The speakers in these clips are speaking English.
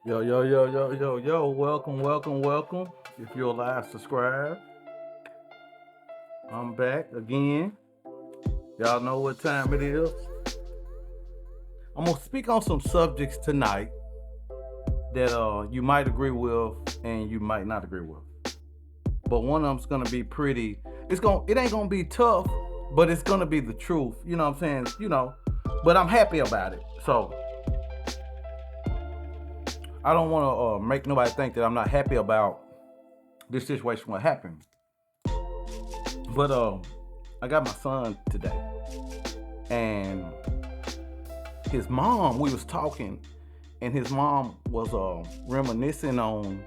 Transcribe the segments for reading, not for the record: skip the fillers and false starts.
Yo, yo, yo, yo, yo, yo, welcome, welcome, welcome. If you're alive, subscribe. I'm back again. Y'all know what time it is. I'm gonna speak on some subjects tonight that you might agree with and you might not agree with. But one of them's gonna be pretty. It ain't gonna be tough, but it's gonna be the truth. You know what I'm saying? But I'm happy about it. So I don't want to make nobody think that I'm not happy about this situation. What happened? But I got my son today, and his mom. We was talking, and his mom was reminiscing on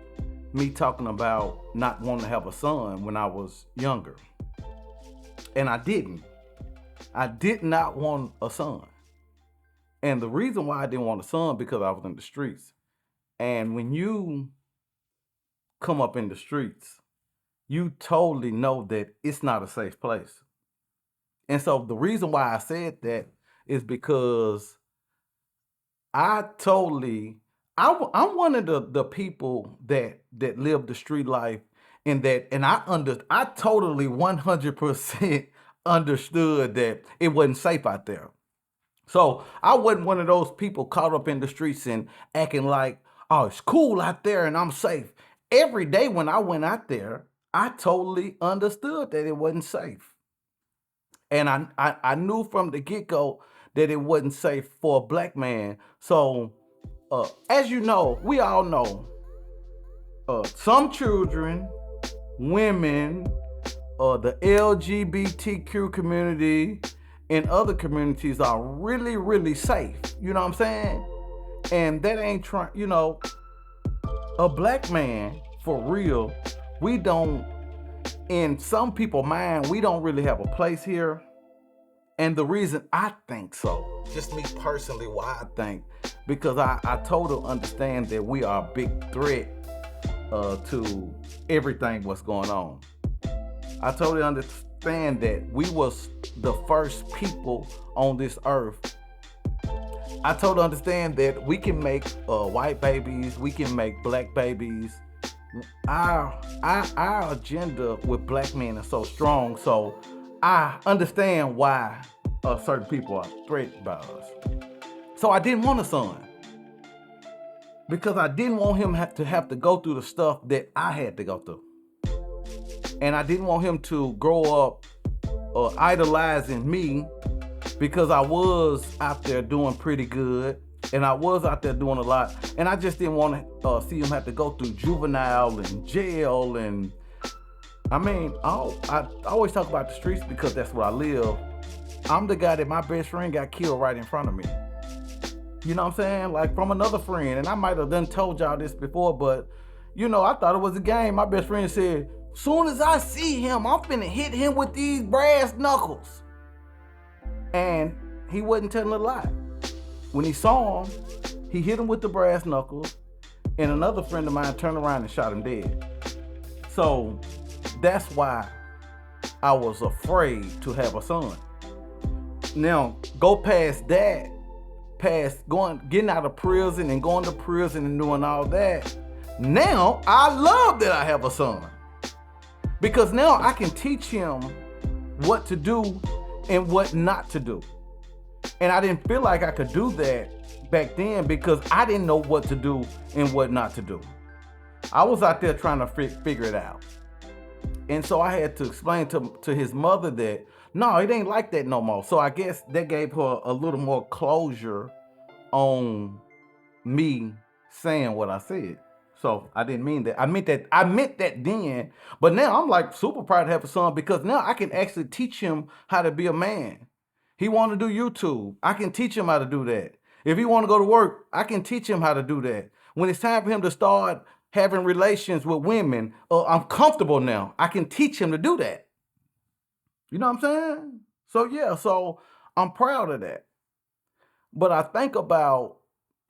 me talking about not wanting to have a son when I was younger, and I didn't. I did not want a son, and the reason why I didn't want a son because I was in the streets. And when you come up in the streets, you totally know that it's not a safe place. And so the reason why I said that is because I'm one of the people that live the street life, and I totally 100% understood that it wasn't safe out there. So I wasn't one of those people caught up in the streets and acting like, oh, it's cool out there and I'm safe. Every day when I went out there, I totally understood that it wasn't safe. And I knew from the get-go that it wasn't safe for a black man. So as you know, we all know, some children, women, the LGBTQ community, and other communities are really, really safe. You know what I'm saying? And that ain't trying, a black man, for real, we don't, in some people's mind, we don't really have a place here. And the reason I think so, just me personally, why I think, because I totally understand that we are a big threat to everything what's going on. I totally understand that we was the first people on this earth. I totally understand that we can make white babies, we can make black babies. Our agenda with black men is so strong, so I understand why certain people are threatened by us. So I didn't want a son because I didn't want him to have to go through the stuff that I had to go through. And I didn't want him to grow up idolizing me because I was out there doing pretty good and I was out there doing a lot. And I just didn't want to see him have to go through juvenile and jail. And I mean, I always talk about the streets because that's where I live. I'm the guy that my best friend got killed right in front of me. You know what I'm saying? Like from another friend. And I might have done told y'all this before, but I thought it was a game. My best friend said, soon as I see him, I'm finna hit him with these brass knuckles. And he wasn't telling a lie. When he saw him, he hit him with the brass knuckles, and another friend of mine turned around and shot him dead. So that's why I was afraid to have a son. Now, go past that, getting out of prison and going to prison and doing all that. Now, I love that I have a son. Because now I can teach him what to do and what not to do. And I didn't feel like I could do that back then because I didn't know what to do and what not to do. I was out there trying to figure it out. And so I had to explain to his mother that, no, it ain't like that no more. So I guess that gave her a little more closure on me saying what I said. So I didn't mean that. I meant that then. But now I'm like super proud to have a son because now I can actually teach him how to be a man. He want to do YouTube. I can teach him how to do that. If he want to go to work, I can teach him how to do that. When it's time for him to start having relations with women, I'm comfortable now. I can teach him to do that. You know what I'm saying? So yeah, so I'm proud of that. But I think about,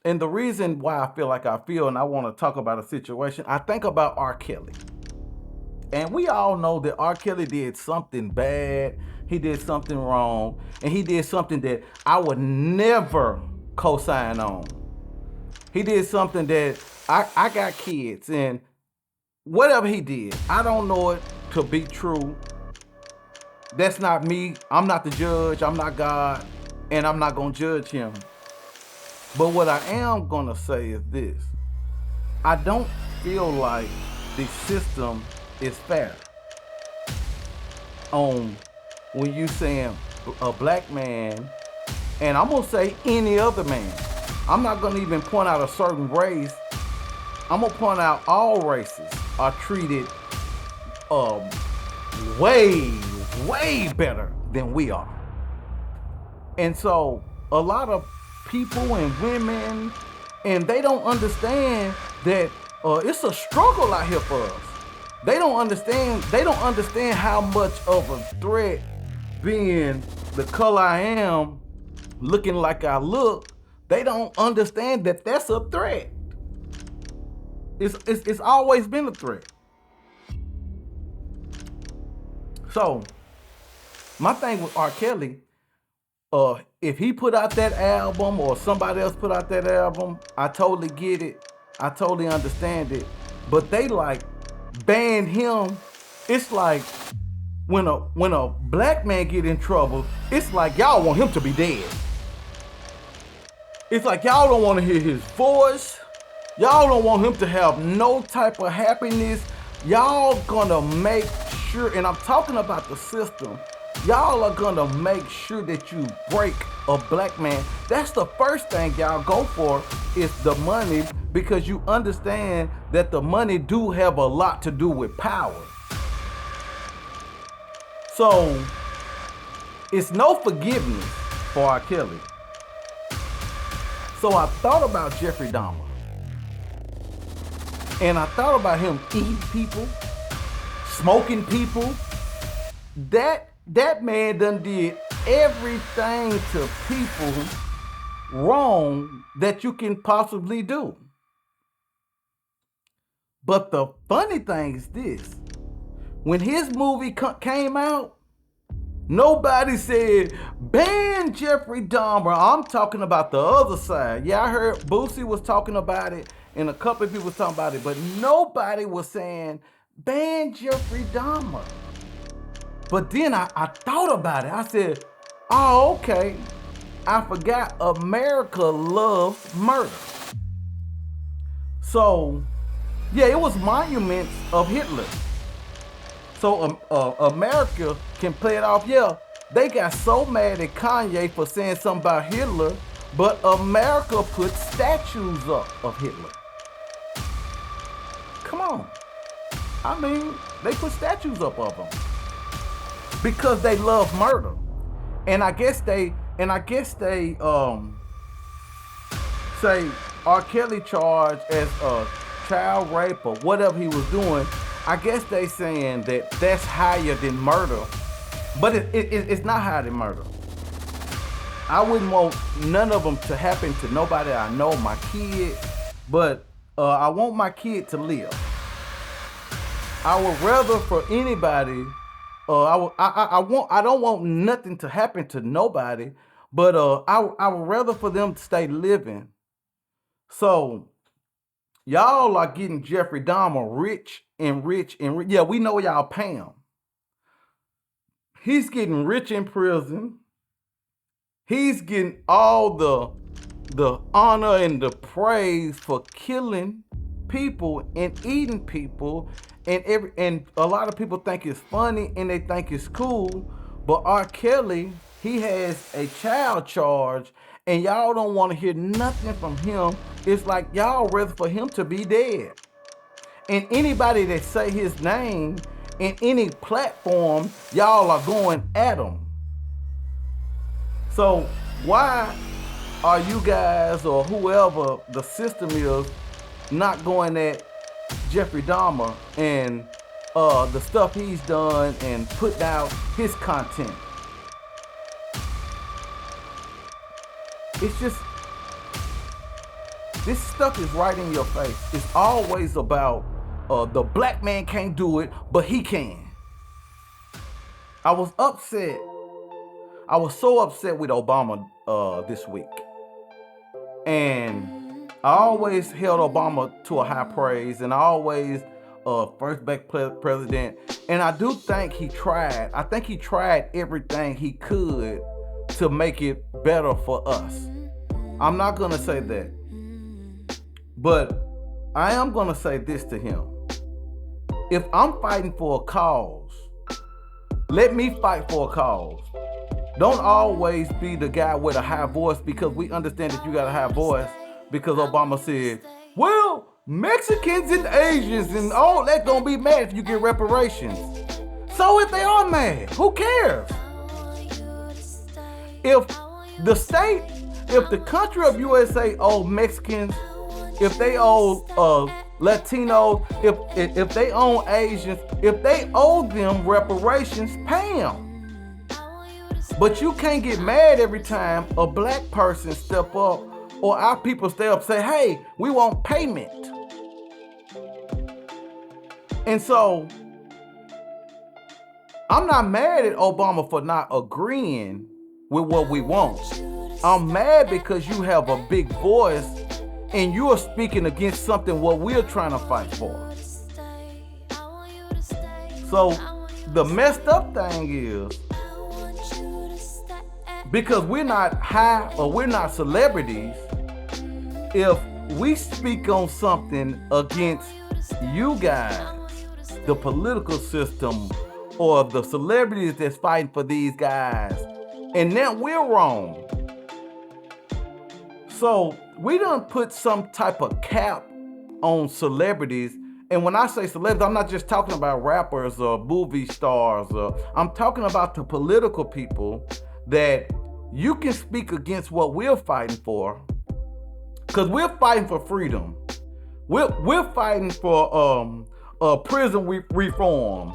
and the reason why I feel like I feel, and I want to talk about a situation, I think about R.Kelly. And we all know that R.Kelly did something bad. He did something wrong. And he did something that I would never co-sign on. He did something that I got kids, and whatever he did, I don't know it to be true. That's not me. I'm not the judge. I'm not God, and I'm not gonna judge him. But what I am gonna say is this: I don't feel like the system is fair on when you saying a black man, and I'm gonna say any other man. I'm not gonna even point out a certain race. I'm gonna point out all races are treated um, way, way better than we are. And so a lot of people and women, and they don't understand that it's a struggle out here for us. They don't understand. They don't understand how much of a threat being the color I am, looking like I look. They don't understand that that's a threat. It's always been a threat. So my thing with R. Kelly, if he put out that album or somebody else put out that album, I totally get it. I totally understand it. But they like banned him. It's like when a black man get in trouble, it's like y'all want him to be dead. It's like y'all don't want to hear his voice. Y'all don't want him to have no type of happiness. Y'all gonna make sure, and I'm talking about the system, y'all are gonna make sure that you break a black man. That's the first thing y'all go for is the money, because you understand that the money do have a lot to do with power. So it's no forgiveness for R. Kelly. So I thought about Jeffrey Dahmer. And I thought about him eating people, smoking people. That man done did everything to people wrong that you can possibly do. But the funny thing is this: when his movie came out, nobody said, ban Jeffrey Dahmer. I'm talking about the other side. Yeah, I heard Boosie was talking about it, and a couple of people was talking about it, but nobody was saying, ban Jeffrey Dahmer. But then I thought about it. I said, oh, okay. I forgot America loves murder. So, yeah, it was monuments of Hitler. So America can play it off. Yeah, they got so mad at Kanye for saying something about Hitler, but America put statues up of Hitler. Come on. I mean, they put statues up of him because they love murder. And I guess they say R. Kelly charged as a child rape or whatever he was doing. I guess they saying that that's higher than murder, but it's not higher than murder. I wouldn't want none of them to happen to nobody I know, my kid, but I want my kid to live. I would rather for anybody. I don't want nothing to happen to nobody, but I would rather for them to stay living. So y'all are getting Jeffrey Dahmer rich and rich and rich. Yeah, we know y'all pay him. He's getting rich in prison. He's getting all the honor and the praise for killing people and eating people, and a lot of people think it's funny and they think it's cool. But R. Kelly, he has a child charge, and y'all don't want to hear nothing from him. It's like y'all rather for him to be dead. And anybody that say his name in any platform, y'all are going at him. So why are you guys or whoever the system is not going at Jeffrey Dahmer and the stuff he's done and putting out his content? It's just, this stuff is right in your face. It's always about the black man can't do it, but he can. I was upset. I was so upset with Obama this week. And I always held Obama to a high praise, and I always first black president. And I do think he tried. I think he tried everything he could to make it better for us. I'm not gonna say that, but I am gonna say this to him. If I'm fighting for a cause, let me fight for a cause. Don't always be the guy with a high voice, because we understand that you got a high voice because Obama said, well, Mexicans and Asians and all that gonna be mad if you get reparations. So if they are mad, who cares? If the country of USA owe Mexicans, if they owe Latinos, if they owe Asians, if they owe them reparations, pay them. But you can't get mad every time a black person step up or our people step up and say, hey, we want payment. And so I'm not mad at Obama for not agreeing with what we want. I'm mad because you have a big voice and you are speaking against something what we're trying to fight for. So the messed up thing is, because we're not high or we're not celebrities, if we speak on something against you guys, the political system, or the celebrities that's fighting for these guys, and then we're wrong. So we done put some type of cap on celebrities. And when I say celebrities, I'm not just talking about rappers or movie stars. I'm talking about the political people that you can speak against what we're fighting for, because we're fighting for freedom. We're fighting for prison reform.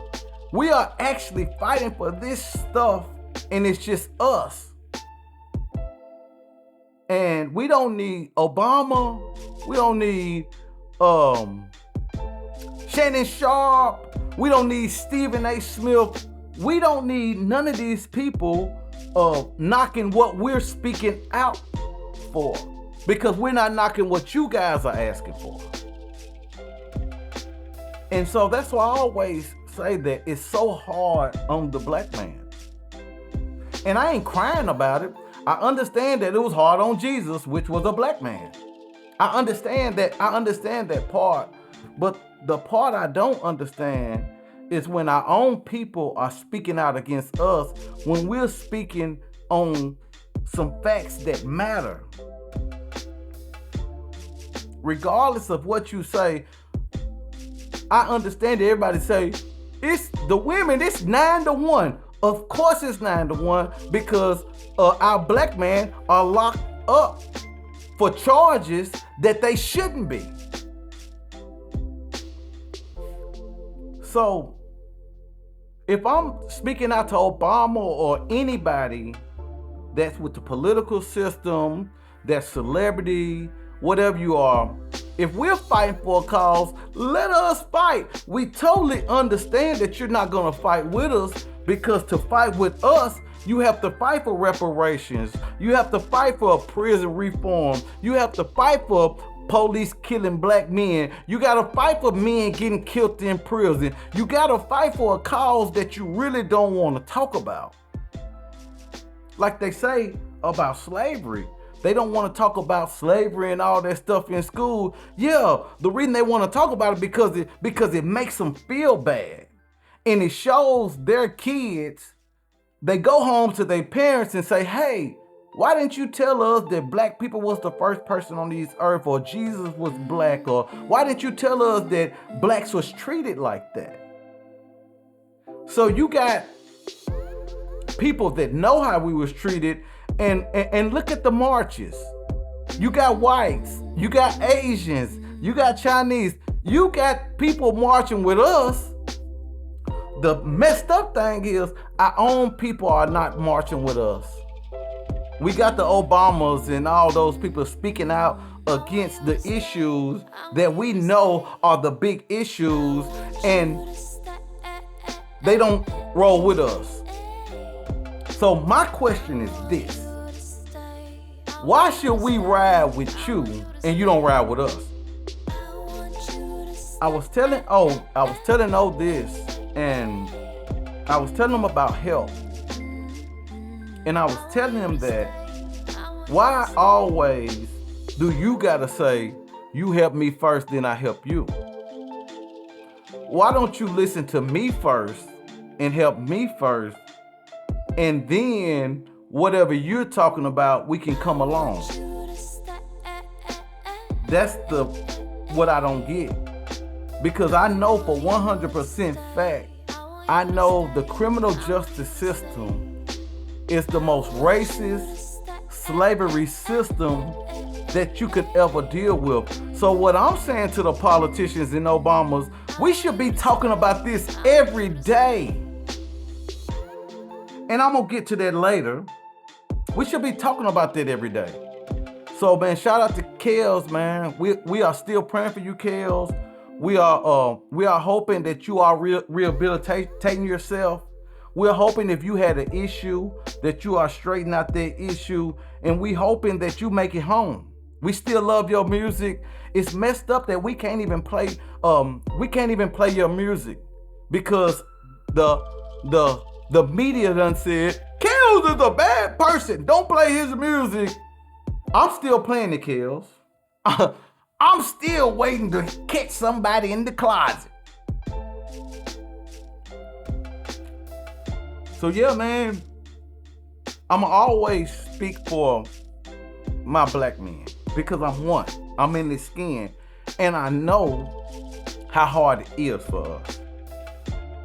We are actually fighting for this stuff, and it's just us. And we don't need Obama. We don't need Shannon Sharp. We don't need Stephen A. Smith. We don't need none of these people knocking what we're speaking out for, because we're not knocking what you guys are asking for. And so that's why I always say that it's so hard on the black man. And I ain't crying about it. I understand that it was hard on Jesus, which was a black man. I understand that part. But the part I don't understand is when our own people are speaking out against us, when we're speaking on some facts that matter. Regardless of what you say, I understand that everybody say, it's the women, it's 9-1. Of course it's 9-1, because our black men are locked up for charges that they shouldn't be. So if I'm speaking out to Obama or anybody that's with the political system, that's celebrity, whatever you are, if we're fighting for a cause, let us fight. We totally understand that you're not gonna fight with us, because to fight with us, you have to fight for reparations. You have to fight for a prison reform. You have to fight for police killing black men. You gotta fight for men getting killed in prison. You gotta fight for a cause that you really don't want to talk about. Like they say about slavery. They don't want to talk about slavery and all that stuff in school. Yeah, the reason they want to talk about it because it makes them feel bad. And it shows their kids, they go home to their parents and say, hey, why didn't you tell us that black people was the first person on this earth, or Jesus was black, or why didn't you tell us that blacks was treated like that? So you got people that know how we was treated, and look at the marches. You got whites, you got Asians, you got Chinese, you got people marching with us. The messed up thing is our own people are not marching with us. We got the Obamas and all those people speaking out against the issues that we know are the big issues, and they don't roll with us. So my question is this. Why should we ride with you and you don't ride with us? I was telling O this, and I was telling him about health. And I was telling him that why always do you gotta say you help me first, then I help you? Why don't you listen to me first and help me first, and then whatever you're talking about, we can come along? That's what I don't get. Because I know for 100% fact, I know the criminal justice system is the most racist slavery system that you could ever deal with. So what I'm saying to the politicians and Obamas, we should be talking about this every day. And I'm gonna get to that later. We should be talking about that every day. So man, shout out to Kels, man. We are still praying for you, Kels. We are hoping that you are rehabilitating yourself. We're hoping if you had an issue that you are straightening out that issue, and we hoping that you make it home. We still love your music. It's messed up that we can't even play your music because the media done said Kels is a bad person. Don't play his music. I'm still playing it, Kels. I'm still waiting to catch somebody in the closet. So yeah, man, I'ma always speak for my black men because I'm one. I'm in this skin, and I know how hard it is for us.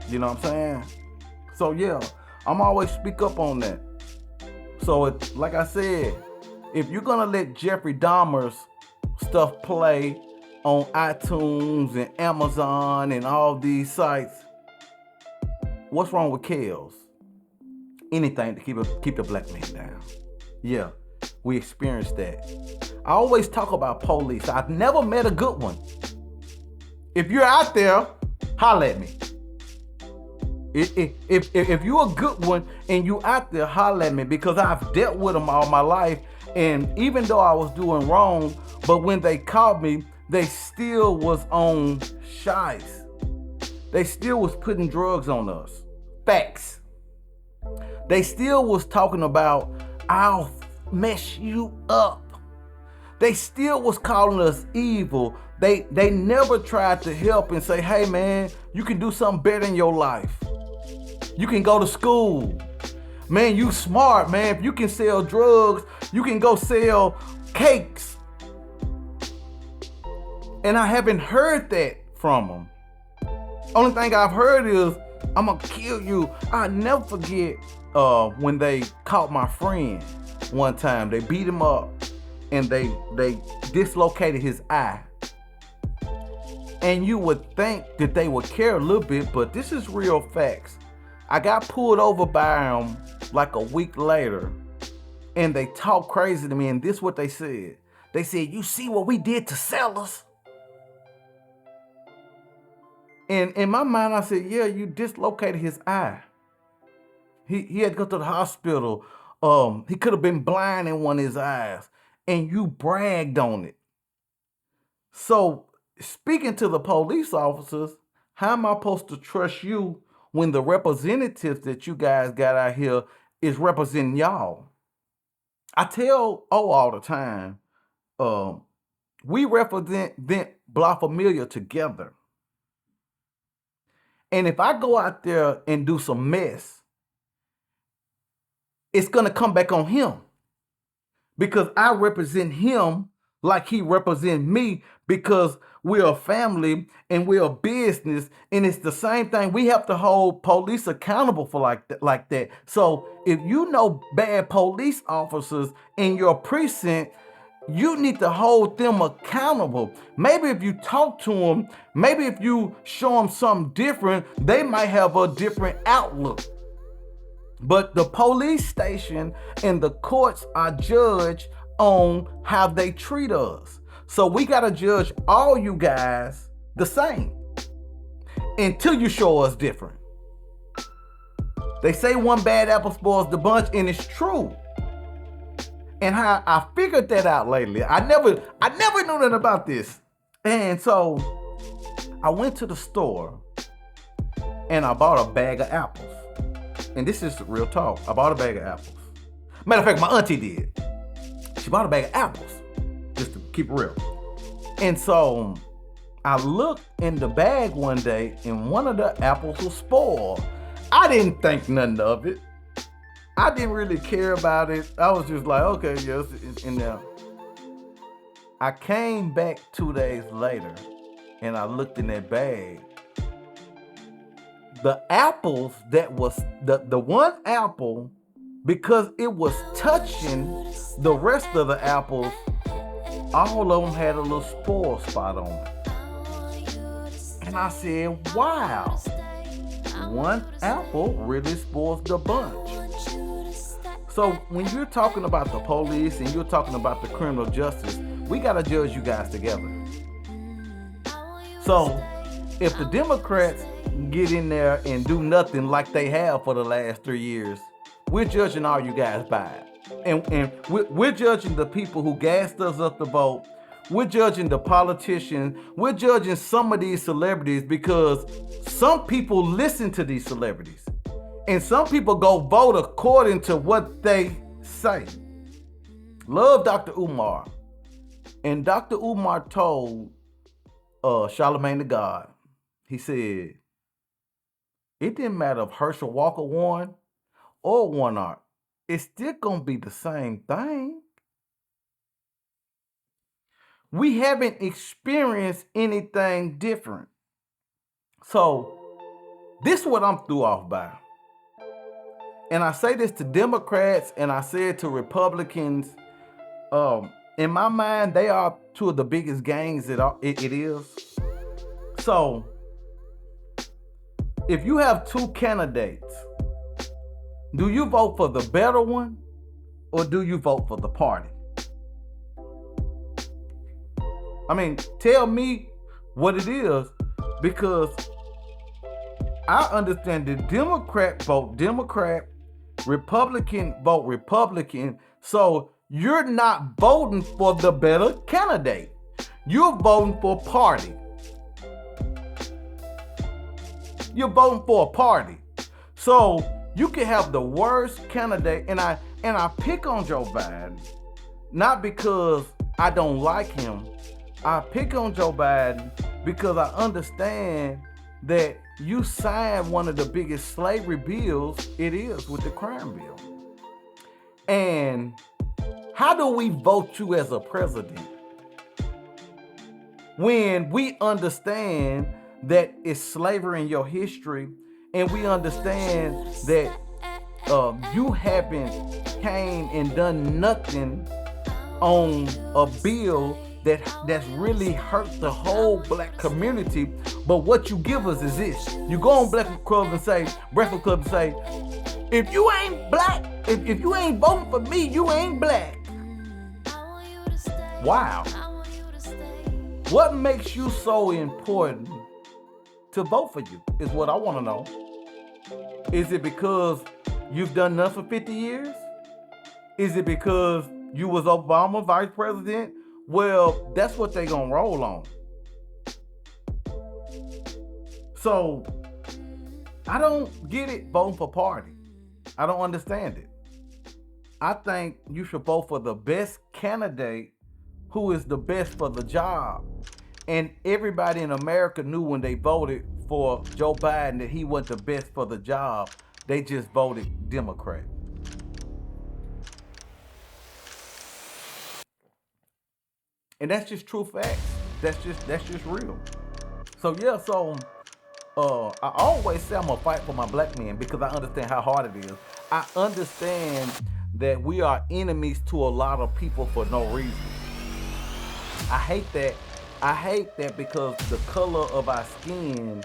You know what I'm saying? So yeah, I'm always speak up on that. So like I said, if you're gonna let Jeffrey Dahmer's stuff play on iTunes and Amazon and all these sites, what's wrong with Kels? Anything to keep the black man down. Yeah, we experienced that. I always talk about police. I've never met a good one. If you're out there, holla at me. If you're a good one and you out there, holla at me, because I've dealt with them all my life. And even though I was doing wrong, but when they caught me, they still was on shies. They still was putting drugs on us. Facts. They still was talking about, I'll mess you up. They still was calling us evil. They never tried to help and say, hey man, you can do something better in your life. You can go to school. Man, you smart, man. If you can sell drugs, you can go sell cakes. And I haven't heard that from them. Only thing I've heard is, I'm gonna kill you. I'll never forget when they caught my friend one time. They beat him up and they dislocated his eye. And you would think that they would care a little bit, but this is real facts. I got pulled over by them like a week later, and they talked crazy to me, and this is what they said. They said, you see what we did to sellers? And in my mind, I said, yeah, you dislocated his eye. He had to go to the hospital. He could have been blind in one of his eyes, and you bragged on it. So speaking to the police officers, how am I supposed to trust you when the representatives that you guys got out here is representing y'all? I tell all the time, we represent Blafamilia together. And if I go out there and do some mess, it's gonna come back on him, because I represent him like he represents me, because we're a family and we're a business, and it's the same thing. We have to hold police accountable for like that. So if you know bad police officers in your precinct, you need to hold them accountable. Maybe if you talk to them, maybe if you show them something different, they might have a different outlook. But the police station and the courts are judged on how they treat us. So we got to judge all you guys the same until you show us different. They say one bad apple spoils the bunch, and it's true. And how I figured that out lately. I never knew nothing about this. And so I went to the store and I bought a bag of apples. And this is real talk. I bought a bag of apples. Matter of fact, my auntie did. She bought a bag of apples, just to keep it real. And so I looked in the bag one day and one of the apples was spoiled. I didn't think nothing of it. I didn't really care about it. I was just like, okay, yes, it's in there. I came back 2 days later and I looked in that bag. The apples that was, the one apple, because it was touching the rest of the apples, all of them had a little spore spot on it. And I said, wow, one apple really spoils the bunch. So when you're talking about the police and you're talking about the criminal justice, we gotta judge you guys together. So if the Democrats get in there and do nothing like they have for the last 3 years, we're judging all you guys by it. And we're judging the people who gassed us up to vote. We're judging the politicians. We're judging some of these celebrities because some people listen to these celebrities. And some people go vote according to what they say. Love Dr. Umar. And Dr. Umar told Charlemagne the God, he said, it didn't matter if Herschel Walker won or Warnock. It's still going to be the same thing. We haven't experienced anything different. So this is what I'm threw off by. And I say this to Democrats and I say it to Republicans. In my mind, they are two of the biggest gangs it is. So if you have two candidates, do you vote for the better one or do you vote for the party? I mean, tell me what it is, because I understand the Democrat vote Democrat, Republican vote Republican. So you're not voting for the better candidate. You're voting for a party. You're voting for a party. So you can have the worst candidate, and I pick on Joe Biden, not because I don't like him. I pick on Joe Biden because I understand that you signed one of the biggest slavery bills it is with the crime bill. And how do we vote you as a president when we understand that it's slavery in your history, and we understand that you haven't came and done nothing on a bill that's really hurt the whole black community, but what you give us is this. You go on Breakfast Club and say, if you ain't black, if you ain't voting for me, you ain't black. Wow. What makes you so important to vote for you is what I want to know. Is it because you've done nothing for 50 years? Is it because you was Obama vice president? Well, that's what they gonna roll on. So I don't get it voting for party. I don't understand it. I think you should vote for the best candidate who is the best for the job. And everybody in America knew when they voted for Joe Biden that he wasn't the best for the job. They just voted Democrat. And that's just true facts. That's just real. So yeah, I always say I'm gonna fight for my black men because I understand how hard it is. I understand that we are enemies to a lot of people for no reason. I hate that because the color of our skin,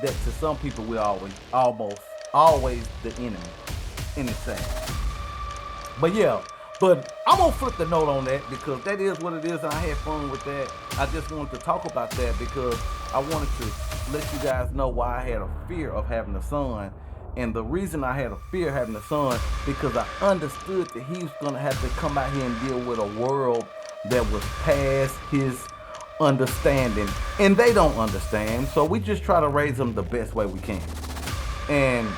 that to some people we almost always the enemy. And it's sad. But yeah. But I'm going to flip the note on that because that is what it is, and I had fun with that. I just wanted to talk about that because I wanted to let you guys know why I had a fear of having a son. And the reason I had a fear having a son, because I understood that he was gonna have to come out here and deal with a world that was past his understanding. And they don't understand. So we just try to raise them the best way we can. And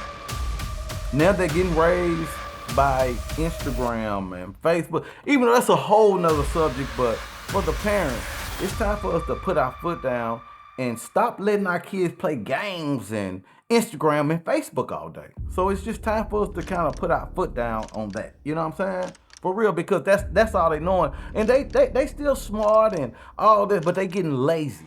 now they're getting raised by Instagram and Facebook. Even though that's a whole nother subject, but for the parents, it's time for us to put our foot down and stop letting our kids play games and Instagram and Facebook all day. So it's just time for us to kind of put our foot down on that. You know what I'm saying? For real, because that's all they knowing. And they still smart and all this, but they getting lazy.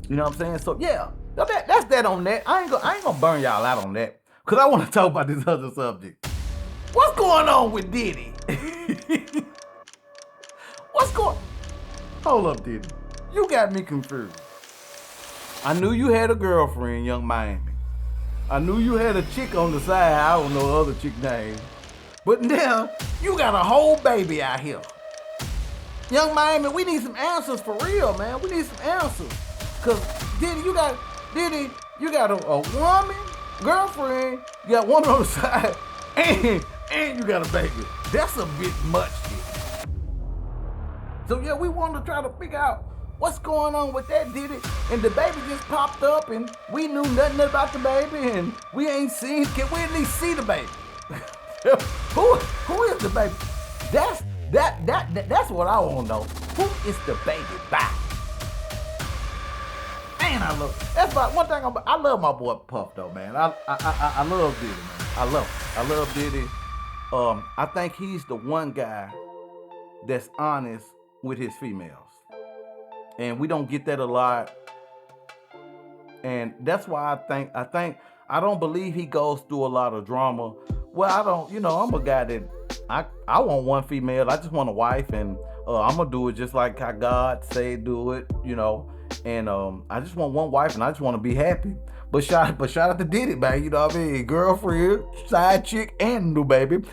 You know what I'm saying? So yeah, that's that on that. I ain't gonna burn y'all out on that, because I want to talk about this other subject. What's going on with Diddy? Hold up, Diddy. You got me confused. I knew you had a girlfriend, Young Miami. I knew you had a chick on the side. I don't know the other chick name. But now, you got a whole baby out here. Young Miami, we need some answers for real, man. We need some answers. Because Diddy, you got a woman, girlfriend, you got one on the side, and you got a baby. That's a bit much, Diddy. So yeah, we want to try to figure out what's going on with that, Diddy. And the baby just popped up and we knew nothing about the baby and we ain't seen, can we at least see the baby? Who is the baby? That's what I want to know. Who is the baby by? Man, that's about one thing. I love my boy Puff though, man. I love Diddy, man. I love Diddy. I think he's the one guy that's honest with his females. And we don't get that a lot. And that's why I don't believe he goes through a lot of drama. Well, I don't, I'm a guy that I want one female. I just want a wife, and I'm gonna do it just like how God say do it, And I just want one wife, and I just want to be happy. But shout out to Diddy, man. You know what I mean? Girlfriend, side chick, and new baby.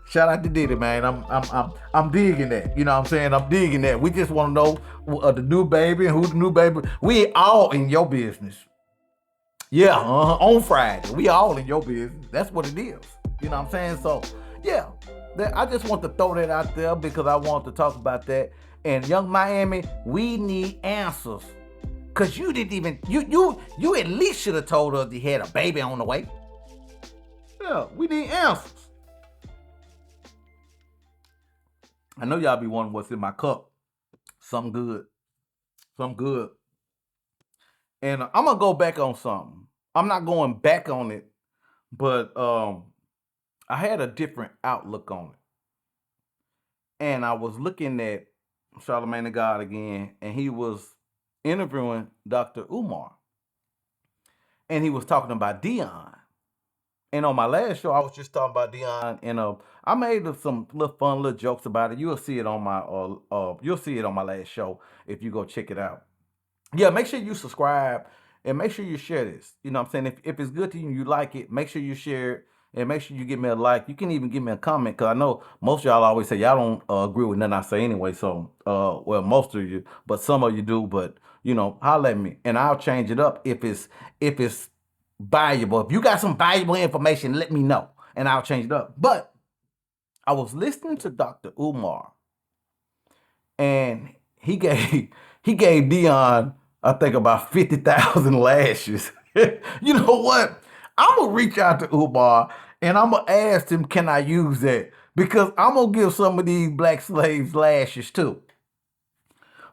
Shout out to Diddy, man. I'm digging that. You know what I'm saying? I'm digging that. We just want to know the new baby and who the new baby. We all in your business. Yeah, on Friday. We all in your business. That's what it is. You know what I'm saying? So, yeah. I just want to throw that out there because I want to talk about that. And Young Miami, we need answers. Cause you didn't even, you at least should have told us you had a baby on the way. Yeah, we need answers. I know y'all be wondering what's in my cup. Something good. And I'm gonna go back on something. I'm not going back on it, but I had a different outlook on it. And I was looking at Charlamagne the God again, and he was interviewing Dr. Umar. And he was talking about Dion. And on my last show, I was just talking about Dion, and I made some fun little jokes about it. You'll see it on my last show if you go check it out. Yeah, make sure you subscribe and make sure you share this. You know what I'm saying? If it's good to you and you like it, make sure you share it and make sure you give me a like. You can even give me a comment, because I know most of y'all always say y'all don't agree with nothing I say anyway. So, well, most of you, but some of you do. But holler at me and I'll change it up if it's valuable. If you got some valuable information, let me know and I'll change it up. But I was listening to Dr. Umar, and he gave Dion, I think, about 50,000 lashes. You know what? I'm gonna reach out to Umar and I'm gonna ask him, can I use that? Because I'm gonna give some of these black slaves lashes too.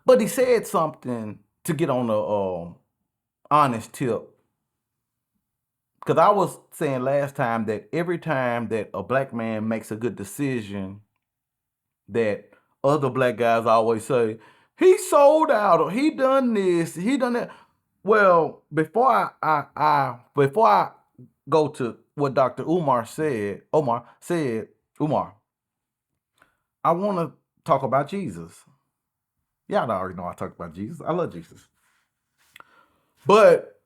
But he said something to get on the honest tip. Because I was saying last time that every time that a black man makes a good decision, that other black guys always say, he sold out, or he done this, he done that. Well, before I go to what Dr. Umar said, I want to talk about Jesus. Y'all already know I talk about Jesus. I love Jesus. But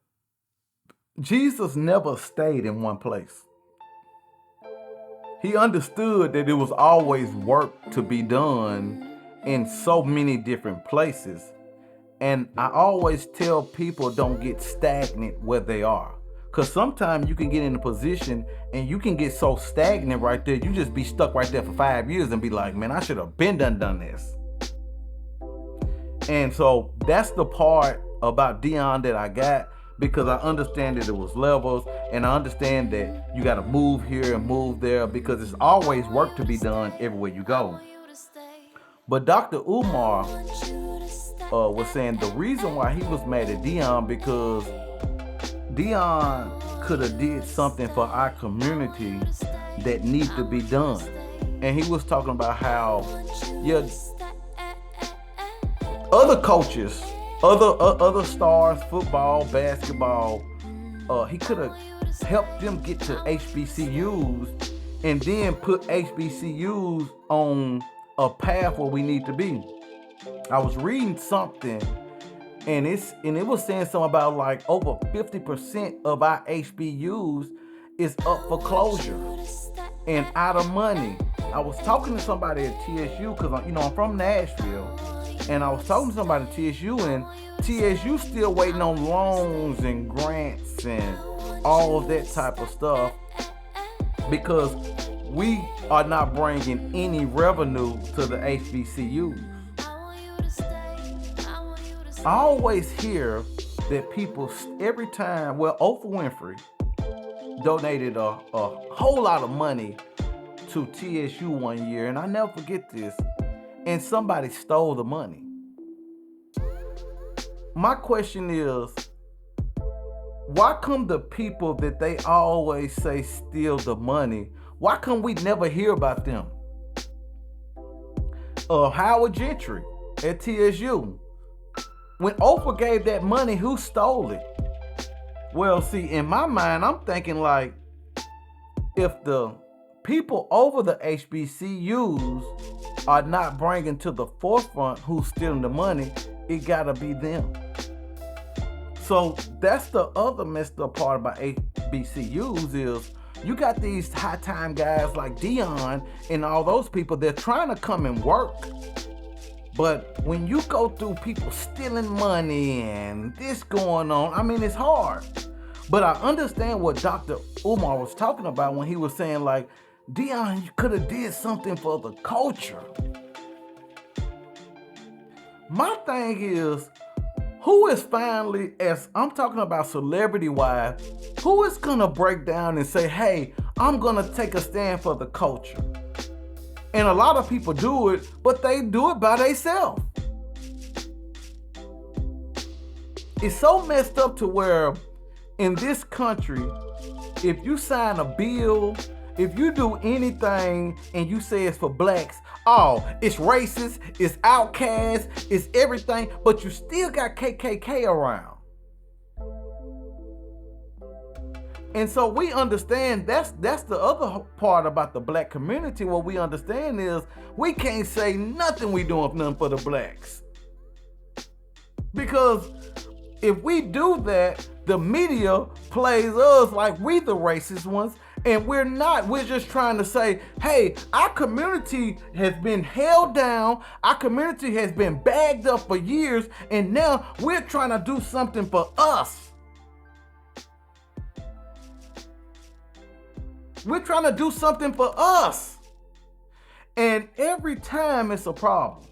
Jesus never stayed in one place. He understood that it was always work to be done in so many different places. And I always tell people, don't get stagnant where they are. Cause sometimes you can get in a position and you can get so stagnant right there, you just be stuck right there for 5 years and be like, man, I should have been done this. And so that's the part about Dion that I got, because I understand that it was levels, and I understand that you got to move here and move there because there's always work to be done everywhere you go. But Dr. Umar was saying the reason why he was mad at Dion because Dion could have did something for our community that needs to be done. And he was talking about how, yeah, other coaches, other stars, football, basketball, he could have helped them get to HBCUs and then put HBCUs on a path where we need to be. I was reading something and it was saying something about like over 50% of our HBUs is up for closure and out of money. I was talking to somebody at TSU because I'm from Nashville, and I was talking to somebody at TSU, and TSU still waiting on loans and grants and all of that type of stuff because we are not bringing any revenue to the HBCUs. I always hear that people every time, Oprah Winfrey donated a whole lot of money to TSU one year, and I never forget this, and somebody stole the money. My question is, why come the people that they always say steal the money, why come we never hear about them? Howard Gentry at TSU. When Oprah gave that money, who stole it? Well, see, in my mind, I'm thinking like, if the people over the HBCUs are not bringing to the forefront who's stealing the money, it gotta be them. So that's the other messed up part about HBCUs is you got these high time guys like Dion and all those people, they're trying to come and work. But when you go through people stealing money and this going on, it's hard. But I understand what Dr. Umar was talking about when he was saying like, Dion, you could have did something for the culture. My thing is, who is finally, as I'm talking about celebrity-wise, who is gonna break down and say, hey, I'm gonna take a stand for the culture? And a lot of people do it, but they do it by themselves. It's so messed up to where in this country, if you sign a bill, if you do anything and you say it's for blacks, it's racist, it's outcast, it's everything, but you still got KKK around. And so we understand that's the other part about the black community. What we understand is we can't say nothing we doing nothing for the blacks. Because if we do that, the media plays us like we the racist ones, and we're not. We're just trying to say, hey, our community has been held down, our community has been bagged up for years, and now we're trying to do something for us. We're trying to do something for us. And every time it's a problem.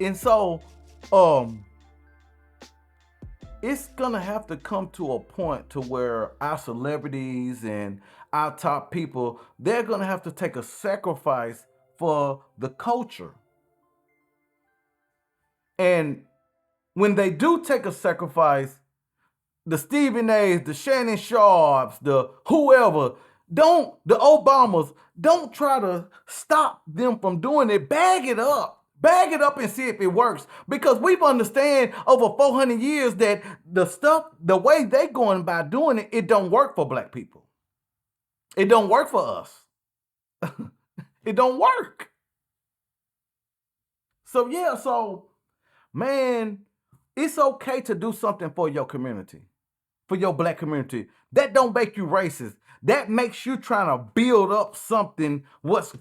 And so, it's gonna have to come to a point to where our celebrities and our top people, they're gonna have to take a sacrifice for the culture. And when they do take a sacrifice, the Stephen A's, the Shannon Sharps, the whoever, the Obamas, don't try to stop them from doing it. Bag it up. Bag it up and see if it works. Because we've understand over 400 years that the way they going by doing it, it don't work for black people. It don't work for us. It don't work. So man, it's okay to do something for your community, for your black community. That don't make you racist. That makes you trying to build up something. What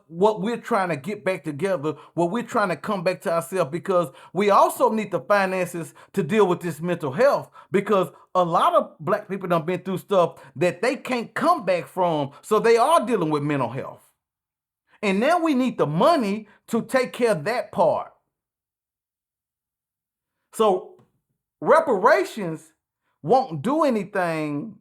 we're trying to get back together, what we're trying to come back to ourselves, because we also need the finances to deal with this mental health, because a lot of black people done been through stuff that they can't come back from, so they are dealing with mental health. And now we need the money to take care of that part. So reparations won't do anything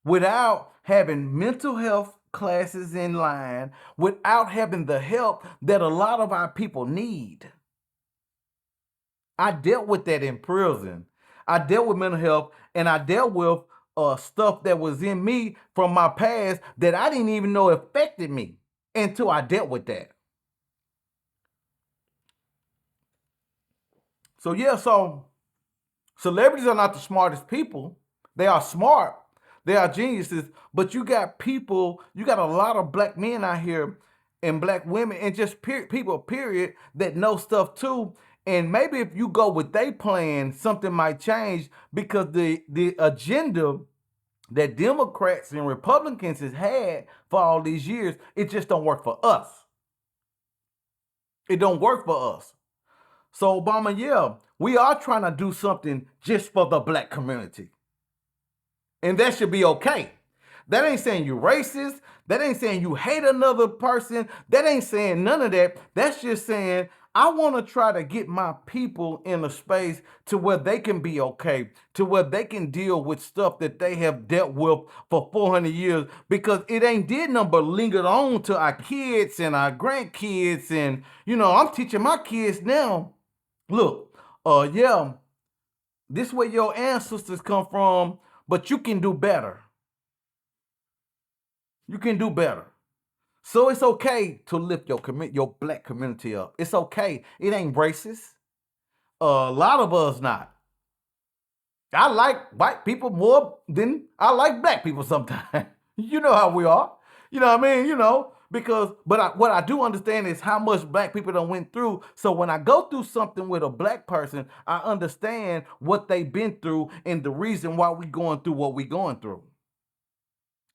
without having mental health classes in line, without having the help that a lot of our people need. I dealt with that in prison. I dealt with mental health, and I dealt with stuff that was in me from my past that I didn't even know affected me until I dealt with that. So yeah, so celebrities are not the smartest people. They are smart. They are geniuses. But you got people, you got a lot of black men out here and black women and just people, period, that know stuff too. And maybe if you go with their plan, something might change, because the agenda that Democrats and Republicans has had for all these years, it just don't work for us. It don't work for us. So Obama, yeah, we are trying to do something just for the black community. And that should be okay. That ain't saying you racist. That ain't saying you hate another person. That ain't saying none of that. That's just saying, I want to try to get my people in a space to where they can be okay, to where they can deal with stuff that they have dealt with for 400 years, because it ain't did nothing but lingered on to our kids and our grandkids. And, I'm teaching my kids now, look, yeah, this where your ancestors come from, but you can do better. You can do better. So it's okay to lift your black community up. It's okay. It ain't racist. A lot of us not. I like white people more than I like black people sometimes. You know how we are. You know what I mean? Because what I do understand is how much black people done went through. So when I go through something with a black person, I understand what they've been through and the reason why we going through what we going through.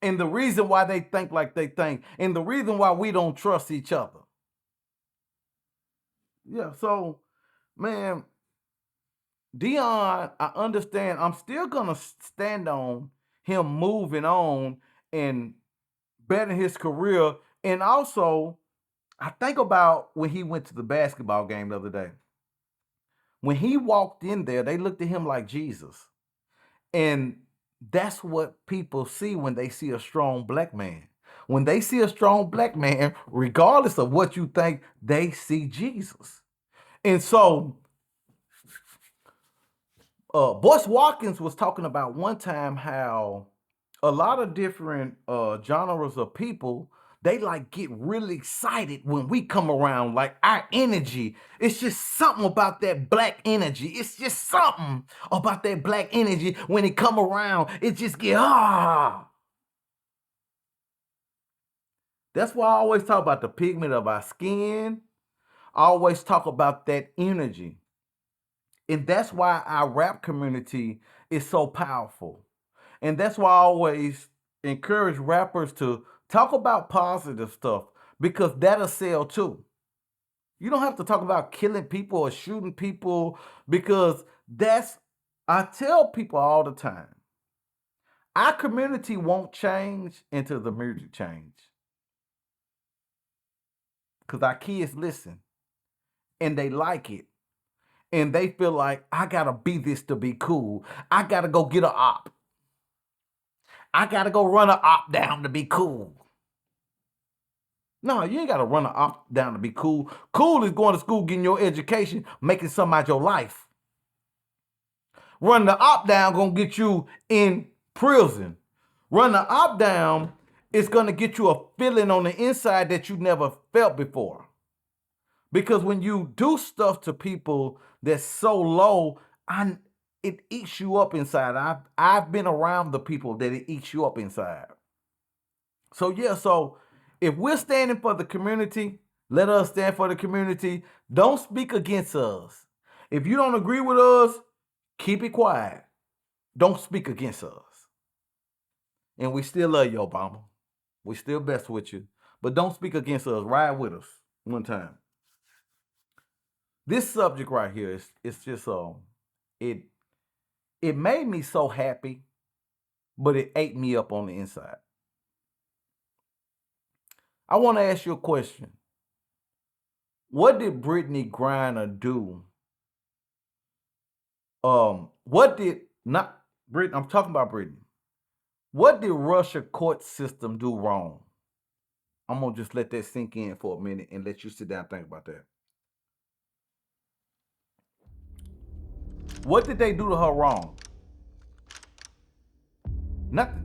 And the reason why they think like they think, and the reason why we don't trust each other. Yeah, so, man, Dion, I understand. I'm still going to stand on him moving on and bettering his career. And also, I think about when he went to the basketball game the other day. When he walked in there, they looked at him like Jesus. And that's what people see when they see a strong black man. When they see a strong black man, regardless of what you think, they see Jesus. And so, Boyce Watkins was talking about one time how a lot of different genres of people, they like get really excited when we come around, like our energy. It's just something about that black energy. It's just something about that black energy. When it come around, it just get That's why I always talk about the pigment of our skin. I always talk about that energy. And that's why our rap community is so powerful. And that's why I always encourage rappers to talk about positive stuff, because that'll sell too. You don't have to talk about killing people or shooting people, because I tell people all the time, our community won't change until the music change. Because our kids listen and they like it. And they feel like, I gotta be this to be cool. I gotta go get an op. I gotta go run an op down to be cool. No, you ain't gotta run an op down to be cool. Cool is going to school, getting your education, making something out of your life. Running the op down gonna get you in prison. Running the op down is gonna get you a feeling on the inside that you never felt before. Because when you do stuff to people that's so low, it eats you up inside. I've been around the people that it eats you up inside. So yeah, so if we're standing for the community, let us stand for the community. Don't speak against us. If you don't agree with us, keep it quiet. Don't speak against us. And we still love you, Obama. We still best with you. But don't speak against us. Ride with us one time. This subject right here is it's just it it made me so happy, but it ate me up on the inside. I want to ask you a question. What did Brittney Griner do? What did not Brit? I'm talking about Brittney. What did Russia court system do wrong? I'm gonna just let that sink in for a minute and let you sit down and think about that. What did they do to her wrong? Nothing.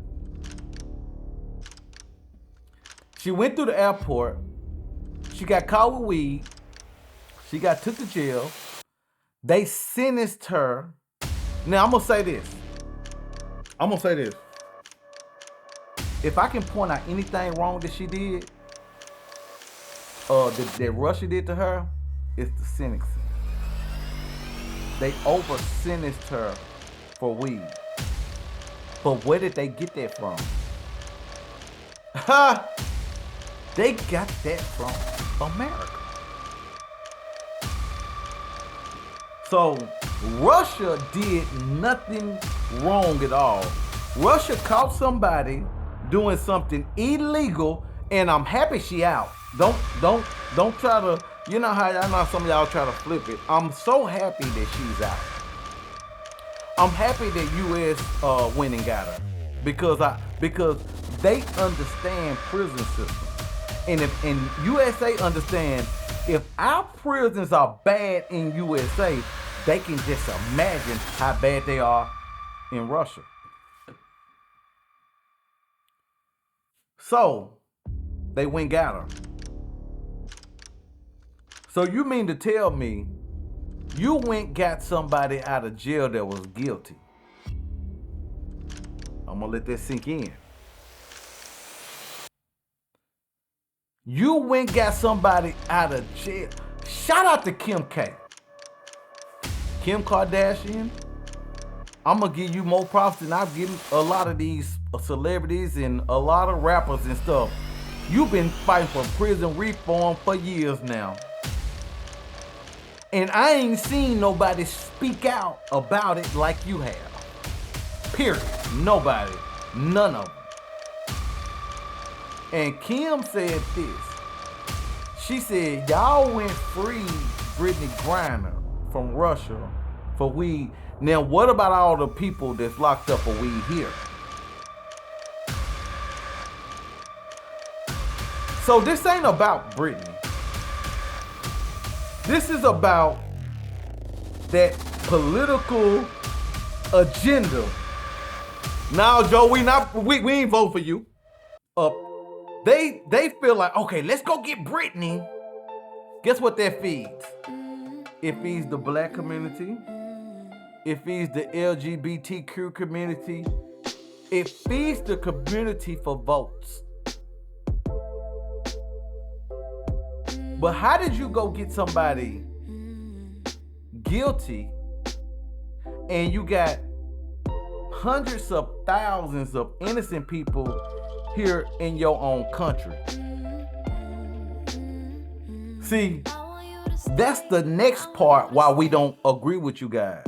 She went through the airport. She got caught with weed. She got took to jail. They sentenced her. Now I'm gonna say this. If I can point out anything wrong that she did, that Russia did to her, it's the sentencing. They over sentenced her for weed. But where did they get that from? They got that from America. So Russia did nothing wrong at all. Russia caught somebody doing something illegal, and I'm happy she out. Don't try to, you know how I know some of y'all try to flip it. I'm so happy that she's out. I'm happy that US went and got her because they understand prison system. And USA understand if our prisons are bad in USA, they can just imagine how bad they are in Russia. So they went and got her. So you mean to tell me you went and got somebody out of jail that was guilty? I'm gonna let that sink in. You went and got somebody out of jail. Shout out to Kim K. Kim Kardashian. I'm gonna give you more props than I've given a lot of these celebrities and a lot of rappers and stuff. You've been fighting for prison reform for years now. And I ain't seen nobody speak out about it like you have. Period. Nobody. None of them. And Kim said this. She said, y'all went free Brittney Griner from Russia for weed. Now, what about all the people that's locked up for weed here? So this ain't about Brittney. This is about that political agenda. Now, Joe, we ain't vote for you. They feel like, okay, let's go get Brittney. Guess what that feeds? It feeds the black community. It feeds the LGBTQ community. It feeds the community for votes. But how did you go get somebody guilty and you got hundreds of thousands of innocent people here in your own country? See, that's the next part why we don't agree with you guys.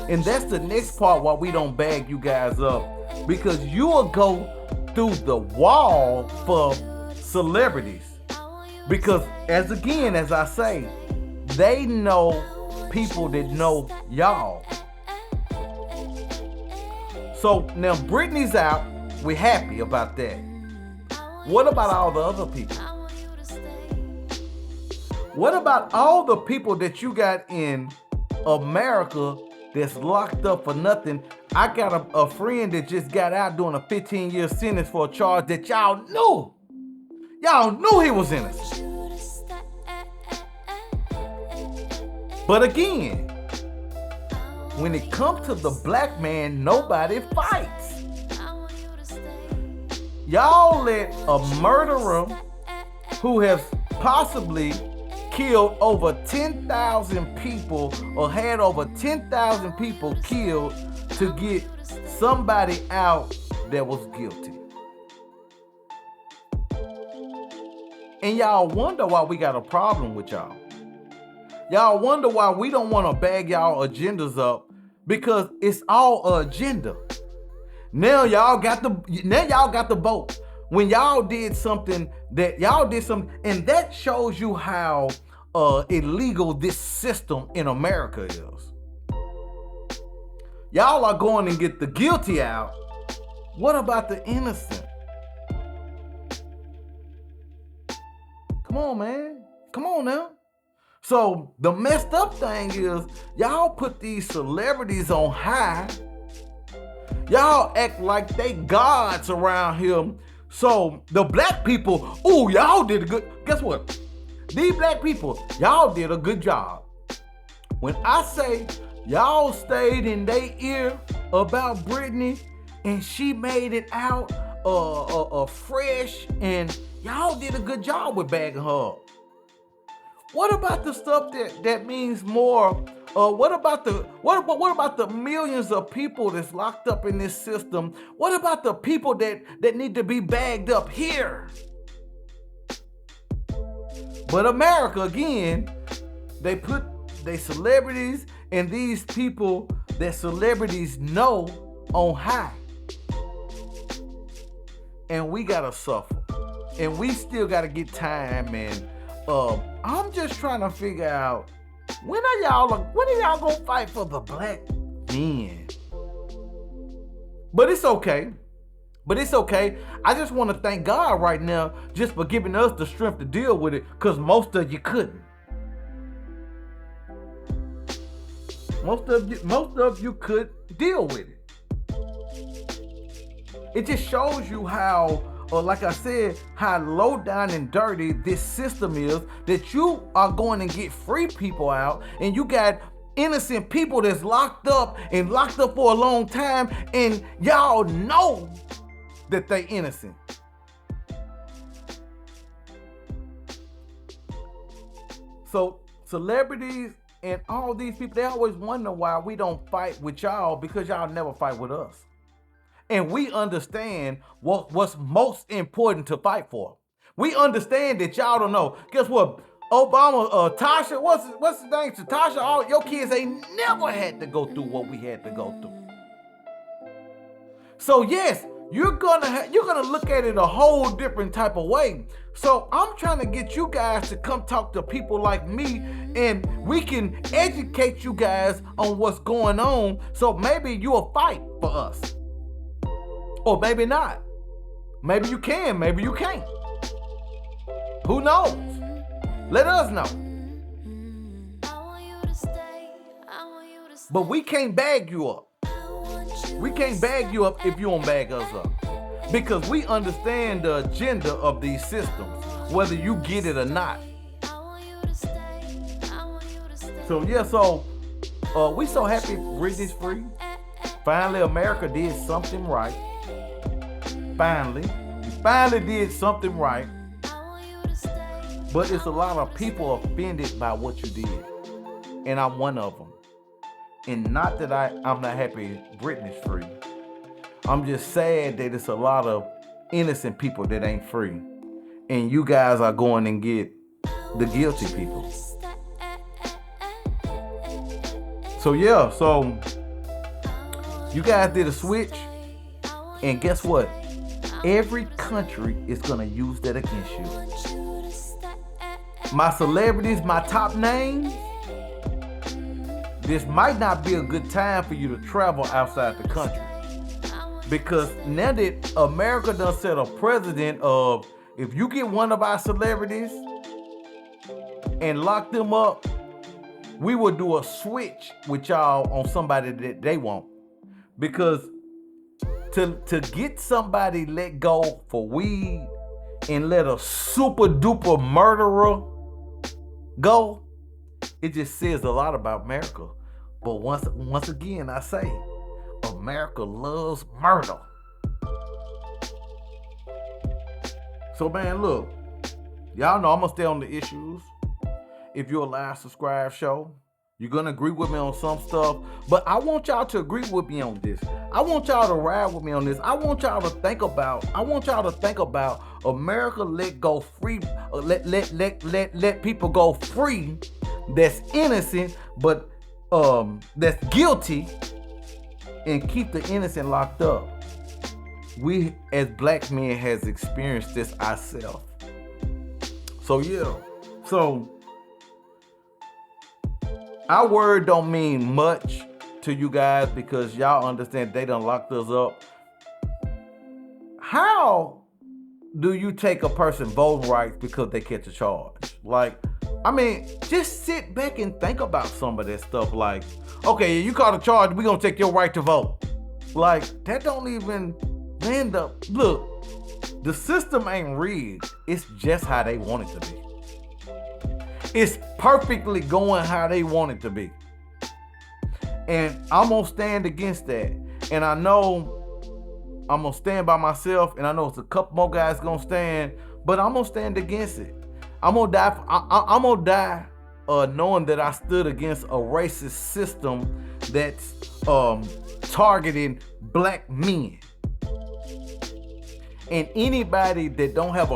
And that's the next part why we don't bag you guys up. Because you will go through the wall for celebrities. Because as I say, they know people that know y'all. So now Brittney's out. We're happy about that. What about all the other people? What about all the people that you got in America that's locked up for nothing? I got a friend that just got out doing a 15-year sentence for a charge that y'all knew. Y'all knew he was innocent. But again, when it comes to the black man, nobody fights. Y'all let a murderer who has possibly killed over 10,000 people or had over 10,000 people killed to get somebody out that was guilty. And y'all wonder why we got a problem with y'all. Y'all wonder why we don't want to bag y'all agendas up, because it's all an agenda. Now y'all got the vote. When y'all did something, and that shows you how illegal this system in America is. Y'all are going and get the guilty out. What about the innocent? Come on, man. Come on now. So the messed up thing is y'all put these celebrities on high. Y'all act like they gods around here. So the black people, ooh, y'all did a good, guess what? These black people, y'all did a good job. When I say y'all stayed in their ear about Brittney and she made it out fresh, and y'all did a good job with bagging her up. What about the stuff that means more? What about the millions of people that's locked up in this system? What about the people that need to be bagged up here? But America, again, they put their celebrities and these people that celebrities know on high. And we gotta suffer. And we still gotta get time, and I'm just trying to figure out, when are y'all gonna fight for the black men? But it's okay. I just want to thank God right now just for giving us the strength to deal with it, because most of you couldn't. Most of you could deal with it. It just shows you how, like I said, how low down and dirty this system is, that you are going to get free people out, and you got innocent people that's locked up for a long time, and y'all know that they innocent. So celebrities and all these people, they always wonder why we don't fight with y'all, because y'all never fight with us. And we understand what's most important to fight for. We understand that y'all don't know. Guess what? Obama, Tasha, what's his name? Tasha, all your kids ain't never had to go through what we had to go through. So yes, you're gonna look at it a whole different type of way. So I'm trying to get you guys to come talk to people like me, and we can educate you guys on what's going on. So maybe you'll fight for us. Or maybe not. Maybe you can, maybe you can't. Who knows? Let us know. But we can't bag you up. We can't bag you up if you don't bag us up. Because we understand the agenda of these systems, whether you get it or not. So we so happy Brittney's free. Finally, America did something right. We finally did something right. But it's a lot of people offended by what you did. And I'm one of them. And not that I'm not happy Brittney's free. I'm just sad that it's a lot of innocent people that ain't free. And you guys are going and get the guilty people. So you guys did a switch. And guess what? Every country is going to use that against you. My celebrities, my top names, this might not be a good time for you to travel outside the country. Because now that America done set a precedent of, if you get one of our celebrities and lock them up, we will do a switch with y'all on somebody that they want. Because to get somebody let go for weed and let a super duper murderer go, it just says a lot about America. But once again, I say, America loves murder. So man, look, y'all know I'm gonna stay on the issues. If you're a live subscribe show, You're gonna agree with me on some stuff, but I want y'all to agree with me on this. I want y'all to ride with me on this. I want y'all to think about America let go free, let people go free that's innocent, but that's guilty, and keep the innocent locked up. We as black men has experienced this ourselves. So yeah. So our word don't mean much to you guys because y'all understand they done locked us up. How do you take a person voting rights because they catch a charge? Like, I mean, just sit back and think about some of that stuff. Like, okay, you caught a charge, we gonna take your right to vote. Like, that don't even land up. Look, the system ain't rigged. It's just how they want it to be. It's perfectly going how they want it to be. And I'm going to stand against that. And I know I'm going to stand by myself. And I know it's a couple more guys going to stand. But I'm going to stand against it. I'm going to die. I'm going to die knowing that I stood against a racist system that's targeting black men. And anybody that don't have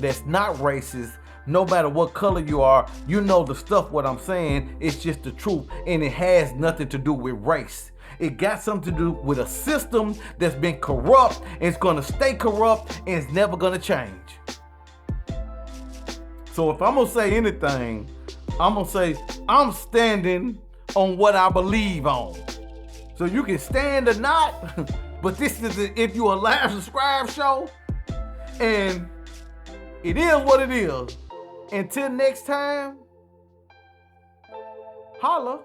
that's not racist, no matter what color you are, you know the stuff what I'm saying, it's just the truth, and it has nothing to do with race. It got something to do with a system that's been corrupt, and it's gonna stay corrupt, and it's never gonna change. So if I'm gonna say anything, I'm gonna say I'm standing on what I believe on. So you can stand or not, but this is if you a live subscribe show, and it is what it is. Until next time, holla.